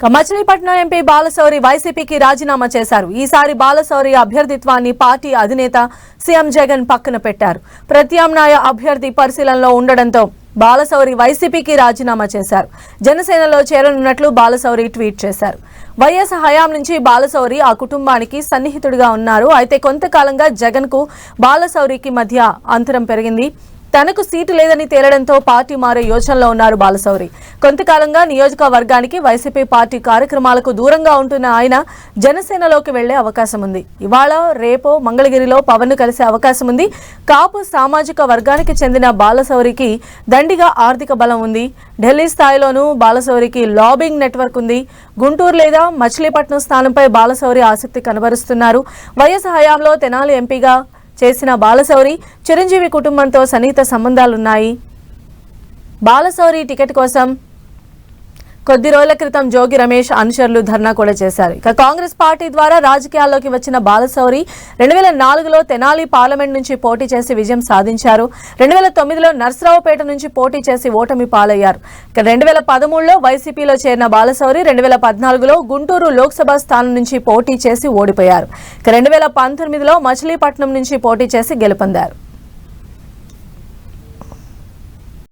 Machilipatnam MP Balashowry వైసీపీకి రాజీనామా చేశారు. ఈసారి బాలశౌరి అభ్యర్థిత్వాన్ని పార్టీ అధినేత సీఎం జగన్ పక్కన పెట్టారు. ప్రత్యామ్నాయ అభ్యర్థి పరిశీలనలో ఉండడంతో బాలశౌరి వైసీపీకి రాజీనామా చేశారు. జనసేనలో చేరనున్నట్లు బాలశౌరి ట్వీట్ చేశారు. వైఎస్ హయాం నుంచి బాలశౌరి ఆ కుటుంబానికి సన్నిహితుడిగా ఉన్నారు. అయితే కొంతకాలంగా జగన్ కు బాలశౌరికి మధ్య అంతరం పెరిగింది. తనకు సీటు లేదని తేలడంతో పార్టీ మారే యోచనలో ఉన్నారు బాలశౌరి. కొంతకాలంగా నియోజకవర్గానికి వైసీపీ పార్టీ కార్యక్రమాలకు దూరంగా ఉంటున్న ఆయన జనసేనలోకి వెళ్లే అవకాశం ఉంది. ఇవాళ రేపో మంగళగిరిలో పవన్ ను కలిసే అవకాశం ఉంది. కాపు సామాజిక వర్గానికి చెందిన బాలశౌరికి దండిగా ఆర్థిక బలం ఉంది. ఢిల్లీ స్థాయిలోనూ బాలశౌరికి లాబింగ్ నెట్వర్క్ ఉంది. గుంటూరు లేదా మచిలీపట్నం స్థానంపై బాలశౌరి ఆసక్తి కనబరుస్తున్నారు. వైఎస్ హయాంలో తెనాలి ఎంపీగా చేసిన బాలశౌరి చిరంజీవి కుటుంబంతో సన్నిహిత సంబంధాలున్నాయి. బాలశౌరి టికెట్ కోసం కొద్ది రోజుల క్రితం జోగి రమేష్ అనుచరులు ధర్నా కూడా చేశారు. ఇక కాంగ్రెస్ పార్టీ ద్వారా రాజకీయాల్లోకి వచ్చిన బాలశౌరి 2004లో తెనాలి పార్లమెంట్ నుంచి పోటీ చేసి విజయం సాధించారు. 2009లో నర్సరావుపేట నుంచి పోటీ చేసి ఓటమి పాలయ్యారు. ఇక 2013లో వైసీపీలో చేరిన బాలశౌరి 2014లో గుంటూరు లోక్సభ స్థానం నుంచి పోటీ చేసి ఓడిపోయారు. ఇక 2019లో మచిలీపట్నం నుంచి పోటీ చేసి గెలుపొందారు.